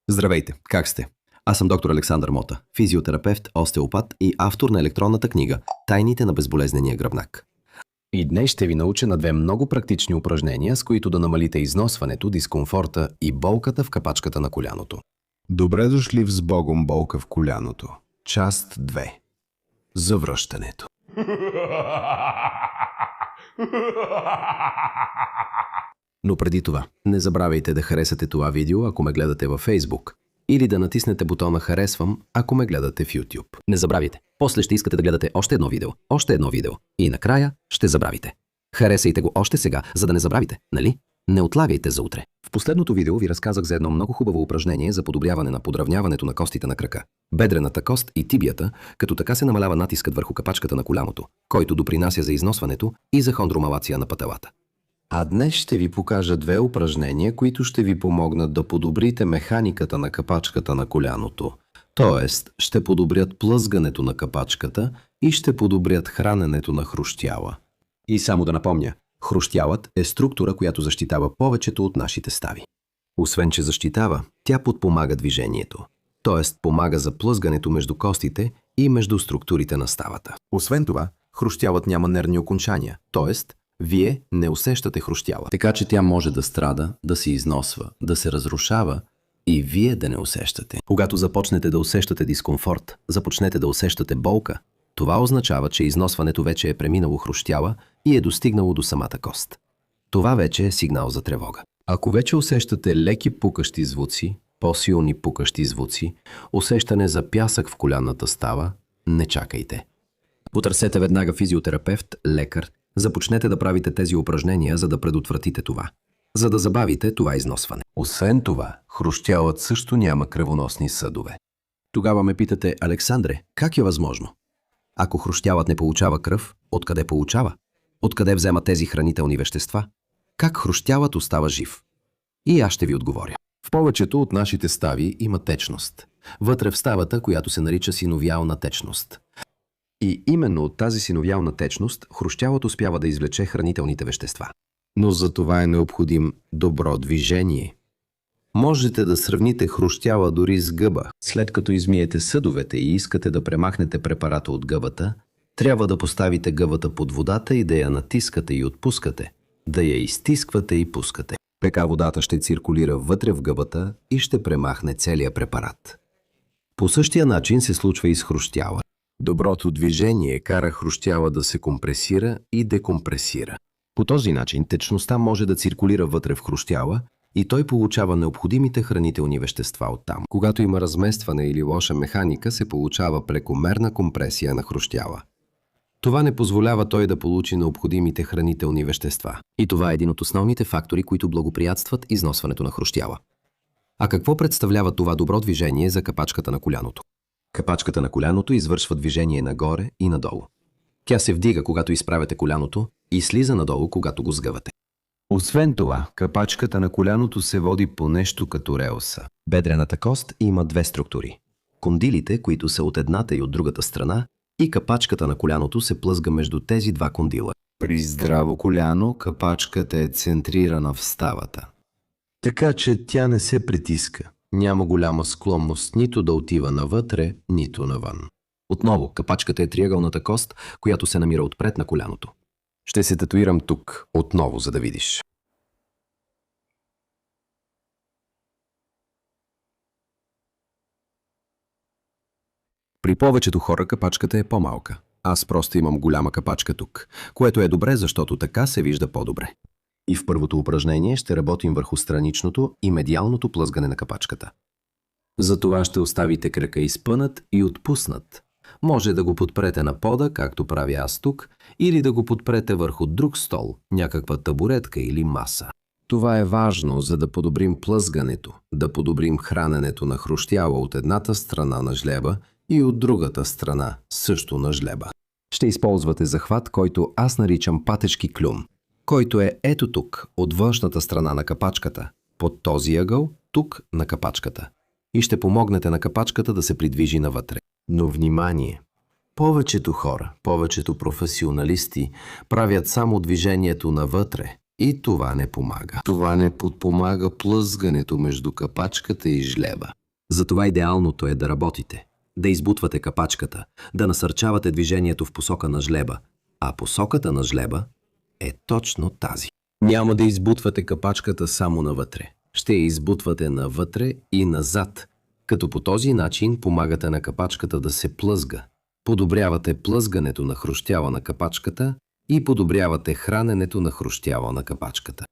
Здравейте, как сте? Аз съм доктор Александър Мота, физиотерапевт, остеопат и автор на електронната книга «Тайните на безболезнения гръбнак». И днес ще ви науча на две много практични упражнения, с които да намалите износването, дискомфорта и болката в капачката на коляното. Добре дошли в «С Богом болка в коляното». Част 2. Завръщането. Но преди това, не забравяйте да харесате това видео, ако ме гледате във Facebook, или да натиснете бутона «Харесвам», ако ме гледате в YouTube. Не забравяйте, после ще искате да гледате още едно видео и накрая ще забравите. Харесайте го още сега, за да не забравите, нали? Не отлагайте за утре. В последното видео ви разказах за едно много хубаво упражнение за подобряване на подравняването на костите на крака, бедрената кост и тибията, като така се намалява натискът върху капачката на коляното, който допринася за износването и за хондромалация на пателата. А днес ще ви покажа две упражнения, които ще ви помогнат да подобрите механиката на капачката на коляното. Тоест, ще подобрят плъзгането на капачката и ще подобрят храненето на хрущяла. И само да напомня, хрущялът е структура, която защитава повечето от нашите стави. Освен, че защитава, тя подпомага движението. Тоест, помага за плъзгането между костите и между структурите на ставата. Освен това, хрущялът няма нервни окончания, тоест, вие не усещате хрущяла. Така че тя може да страда, да се износва, да се разрушава и вие да не усещате. Когато започнете да усещате дискомфорт, започнете да усещате болка, това означава, че износването вече е преминало хрущяла и е достигнало до самата кост. Това вече е сигнал за тревога. Ако вече усещате леки пукащи звуци, по-силни пукащи звуци, усещане за пясък в коленната става, не чакайте. Потърсете веднага физиотерапевт, лекар. Започнете да правите тези упражнения, за да предотвратите това. За да забавите това износване. Освен това, хрущялът също няма кръвоносни съдове. Тогава ме питате: Александре, как е възможно? Ако хрущялът не получава кръв, откъде получава? Откъде взема тези хранителни вещества? Как хрущялът остава жив? И аз ще ви отговоря. В повечето от нашите стави има течност. Вътре в ставата, която се нарича синовиална течност. И именно от тази синовиална течност хрущялът успява да извлече хранителните вещества. Но за това е необходим добро движение. Можете да сравните хрущяла дори с гъба. След като измиете съдовете и искате да премахнете препарата от гъбата, трябва да поставите гъбата под водата и да я натискате и отпускате, да я изтисквате и пускате. Така водата ще циркулира вътре в гъбата и ще премахне целия препарат. По същия начин се случва и с хрущяла. Доброто движение кара хрущяла да се компресира и декомпресира. По този начин течността може да циркулира вътре в хрущяла и той получава необходимите хранителни вещества оттам. Когато има разместване или лоша механика, се получава прекомерна компресия на хрущяла. Това не позволява той да получи необходимите хранителни вещества. И това е един от основните фактори, които благоприятстват износването на хрущяла. А какво представлява това добро движение за капачката на коляното? Капачката на коляното извършва движение нагоре и надолу. Тя се вдига, когато изправяте коляното, и слиза надолу, когато го сгъвате. Освен това, капачката на коляното се води по нещо като релса. Бедрената кост има две структури. Кондилите, които са от едната и от другата страна, и капачката на коляното се плъзга между тези два кондила. При здраво коляно капачката е центрирана в ставата. Така че тя не се притиска. Няма голяма склонност нито да отива навътре, нито навън. Отново, капачката е триъгълната кост, която се намира отпред на коляното. Ще се татуирам тук, отново, за да видиш. При повечето хора капачката е по-малка. Аз просто имам голяма капачка тук, което е добре, защото така се вижда по-добре. И в първото упражнение ще работим върху страничното и медиалното плъзгане на капачката. Затова ще оставите крака изпънат и отпуснат. Може да го подпрете на пода, както правя аз тук, или да го подпрете върху друг стол, някаква табуретка или маса. Това е важно, за да подобрим плъзгането, да подобрим храненето на хрущяла от едната страна на жлеба и от другата страна също на жлеба. Ще използвате захват, който аз наричам патешки клюм, който е ето тук, от външната страна на капачката, под този ъгъл, тук на капачката. И ще помогнете на капачката да се придвижи навътре. Но внимание! Повечето хора, повечето професионалисти правят само движението навътре и това не помага. Това не подпомага плъзгането между капачката и жлеба. Затова идеалното е да работите, да избутвате капачката, да насърчавате движението в посока на жлеба, а посоката на жлеба е точно тази. Няма да избутвате капачката само навътре. Ще я избутвате навътре и назад, като по този начин помагате на капачката да се плъзга. Подобрявате плъзгането на хрущяла на капачката и подобрявате храненето на хрущяла на капачката.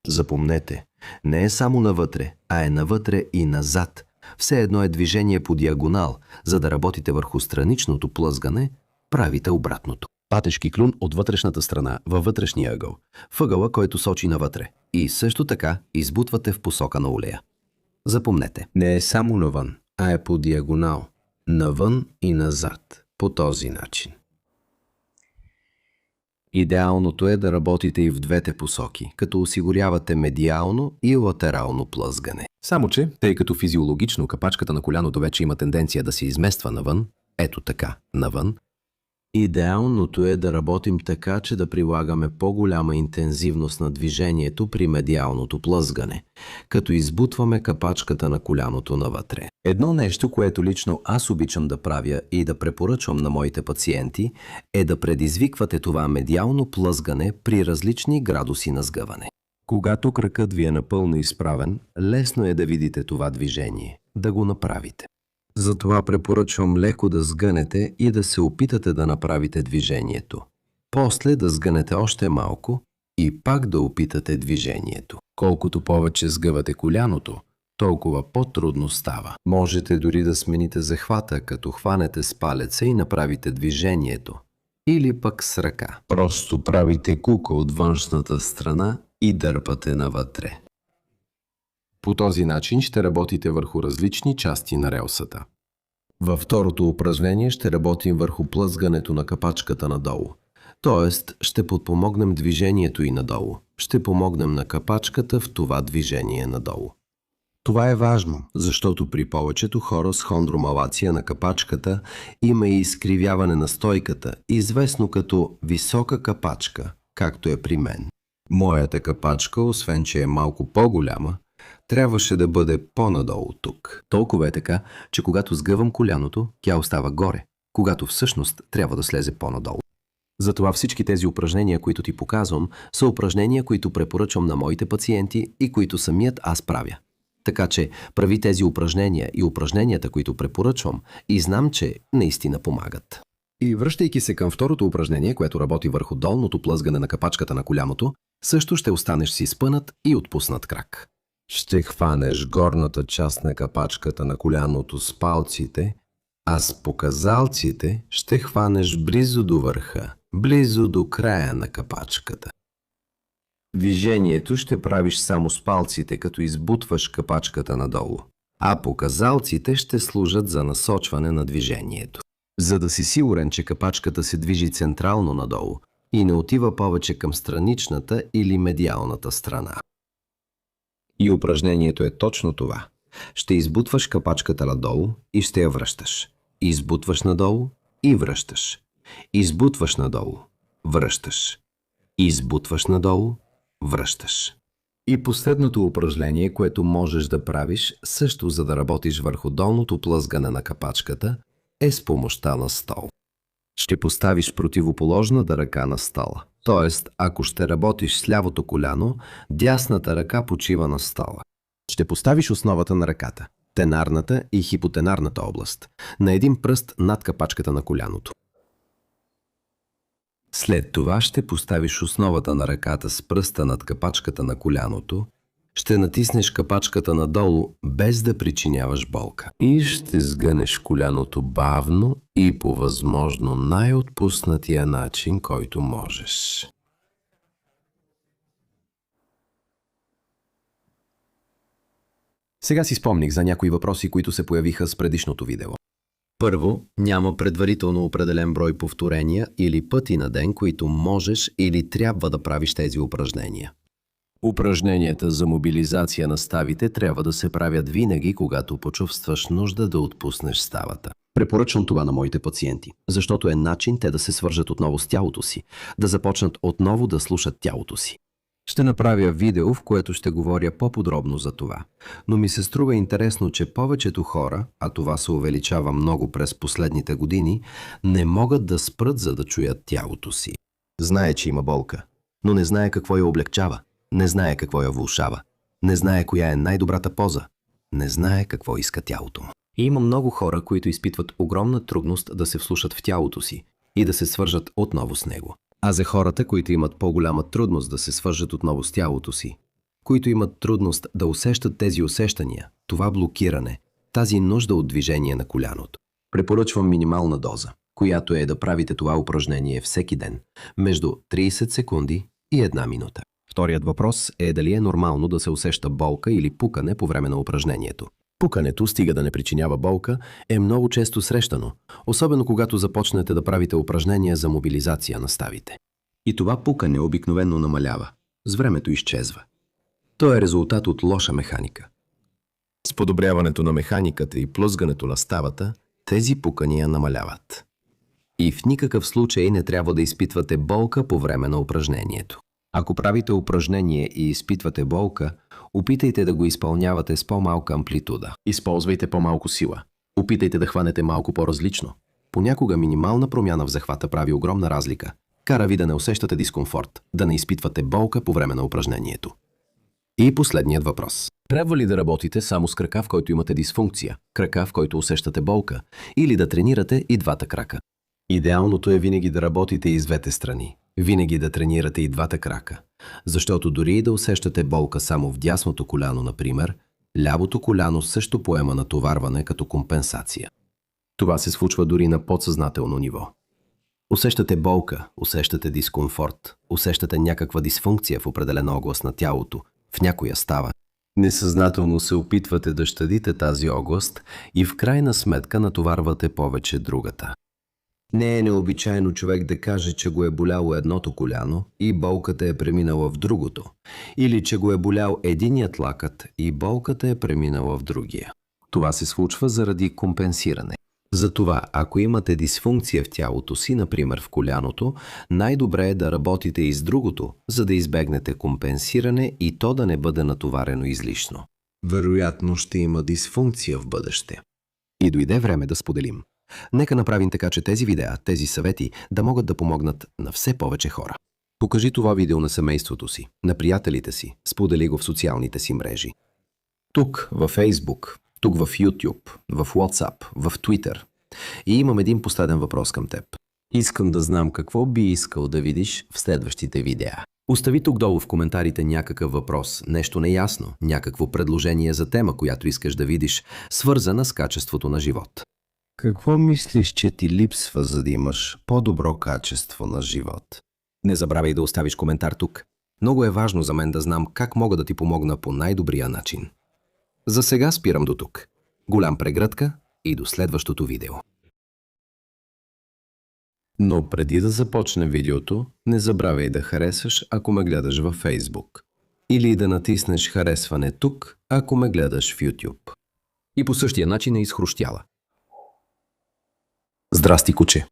Запомнете, не е само навътре, а е навътре и назад. Все едно е движение по диагонал. За да работите върху страничното плъзгане, правите обратното. Патешки клюн от вътрешната страна във вътрешния ъгъл, въгъла, който сочи навътре. И също така избутвате в посока на улея. Запомнете, не е само навън, а е по диагонал. Навън и назад. По този начин. Идеалното е да работите и в двете посоки, като осигурявате медиално и латерално плъзгане. Само че, тъй като физиологично капачката на коляното вече има тенденция да се измества навън, ето така, навън, идеалното е да работим така, че да прилагаме по-голяма интензивност на движението при медиалното плъзгане, като избутваме капачката на коляното навътре. Едно нещо, което лично аз обичам да правя и да препоръчвам на моите пациенти, е да предизвиквате това медиално плъзгане при различни градуси на сгъване. Когато кракът ви е напълно изправен, лесно е да видите това движение, да го направите. Затова препоръчвам леко да сгънете и да се опитате да направите движението. После да сгънете още малко и пак да опитате движението. Колкото повече сгъвате коляното, толкова по-трудно става. Можете дори да смените захвата, като хванете с палеца и направите движението. Или пък с ръка. Просто правите кука от външната страна и дърпате навътре. По този начин ще работите върху различни части на релсата. Във второто упражнение ще работим върху плъзгането на капачката надолу. Тоест, ще подпомогнем движението и надолу. Ще помогнем на капачката в това движение надолу. Това е важно, защото при повечето хора с хондромалация на капачката има и изкривяване на стойката, известно като висока капачка, както е при мен. Моята капачка, освен че е малко по-голяма, трябваше да бъде по-надолу тук. Толкова е така, че когато сгъвам коляното, тя остава горе, когато всъщност трябва да слезе по-надолу. Затова всички тези упражнения, които ти показвам, са упражнения, които препоръчвам на моите пациенти и които самият аз правя. Така че прави тези упражнения и упражненията, които препоръчвам, и знам, че наистина помагат. И връщайки се към второто упражнение, което работи върху долното плъзгане на капачката на коляното, също ще останеш си спънат и отпуснат крак. Ще хванеш горната част на капачката на коляното с палците, а с показалците ще хванеш близо до върха, близо до края на капачката. Движението ще правиш само с палците, като избутваш капачката надолу, а показалците ще служат за насочване на движението. За да си сигурен, че капачката се движи централно надолу и не отива повече към страничната или медиалната страна. И упражнението е точно това. Ще избутваш капачката надолу и ще я връщаш. Избутваш надолу и връщаш. Избутваш надолу, връщаш. Избутваш надолу, връщаш. И последното упражнение, което можеш да правиш, също за да работиш върху долното плъзгане на капачката, е с помощта на стол. Ще поставиш противоположната ръка на стола. Тоест, ако ще работиш с лявото коляно, дясната ръка почива на стола. Ще поставиш основата на ръката, тенарната и хипотенарната област, на един пръст над капачката на коляното. След това ще поставиш основата на ръката с пръста над капачката на коляното, ще натиснеш капачката надолу, без да причиняваш болка. И ще сгънеш коляното бавно и по възможно най-отпуснатия начин, който можеш. Сега си спомних за някои въпроси, които се появиха с предишното видео. Първо, няма предварително определен брой повторения или пъти на ден, които можеш или трябва да правиш тези упражнения. Упражненията за мобилизация на ставите трябва да се правят винаги, когато почувстваш нужда да отпуснеш ставата. Препоръчвам това на моите пациенти, защото е начин те да се свържат отново с тялото си, да започнат отново да слушат тялото си. Ще направя видео, в което ще говоря по-подробно за това. Но ми се струва интересно, че повечето хора, а това се увеличава много през последните години, не могат да спрат, за да чуят тялото си. Знае, че има болка, но не знае какво я облегчава, не знае какво я влошава, не знае коя е най-добрата поза, не знае какво иска тялото му. И има много хора, които изпитват огромна трудност да се вслушат в тялото си и да се свържат отново с него. А за хората, които имат по-голяма трудност да се свържат отново с тялото си, които имат трудност да усещат тези усещания, това блокиране, тази нужда от движение на коляното, препоръчвам минимална доза, която е да правите това упражнение всеки ден, между 30 секунди и 1 минута. Вторият въпрос е дали е нормално да се усеща болка или пукане по време на упражнението. Пукането, стига да не причинява болка, е много често срещано, особено когато започнете да правите упражнения за мобилизация на ставите. И това пукане обикновено намалява, с времето изчезва. То е резултат от лоша механика. С подобряването на механиката и плъзгането на ставата, тези пукания намаляват. И в никакъв случай не трябва да изпитвате болка по време на упражнението. Ако правите упражнение и изпитвате болка, опитайте да го изпълнявате с по-малка амплитуда. Използвайте по-малко сила. Опитайте да хванете малко по-различно. Понякога минимална промяна в захвата прави огромна разлика. Кара ви да не усещате дискомфорт, да не изпитвате болка по време на упражнението. И последният въпрос. Трябва ли да работите само с крака, в който имате дисфункция, крака, в който усещате болка, или да тренирате и двата крака? Идеалното е винаги да работите и с двете страни. Винаги да тренирате и двата крака. Защото дори и да усещате болка само в дясното коляно, например, лявото коляно също поема натоварване като компенсация. Това се случва дори на подсъзнателно ниво. Усещате болка, усещате дискомфорт, усещате някаква дисфункция в определена област на тялото, в някоя става. Несъзнателно се опитвате да щадите тази област и в крайна сметка натоварвате повече другата. Не е необичайно човек да каже, че го е боляло едното коляно и болката е преминала в другото, или че го е болял единият лакът и болката е преминала в другия. Това се случва заради компенсиране. Затова, ако имате дисфункция в тялото си, например в коляното, най-добре е да работите и с другото, за да избегнете компенсиране и то да не бъде натоварено излишно. Вероятно ще има дисфункция в бъдеще. И дойде време да споделим. Нека направим така, че тези видеа, тези съвети да могат да помогнат на все повече хора. Покажи това видео на семейството си, на приятелите си, сподели го в социалните си мрежи. Тук, във Facebook, тук в YouTube, в WhatsApp, в Twitter. И имам един последен въпрос към теб. Искам да знам какво би искал да видиш в следващите видеа. Остави тук долу в коментарите някакъв въпрос, нещо неясно, някакво предложение за тема, която искаш да видиш, свързана с качеството на живот. Какво мислиш, че ти липсва, за да имаш по-добро качество на живот? Не забравяй да оставиш коментар тук. Много е важно за мен да знам как мога да ти помогна по най-добрия начин. За сега спирам до тук. Голям прегръдка и до следващото видео. Но преди да започне видеото, не забравяй да харесаш, ако ме гледаш във Facebook. Или да натиснеш харесване тук, ако ме гледаш в YouTube. И по същия начин е изхрущяла. Здрасти, куче!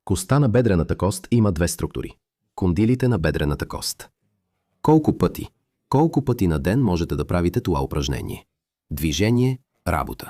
Костта на бедрената кост има две структури. Кондилите на бедрената кост. Колко пъти на ден можете да правите това упражнение? Движение, работа.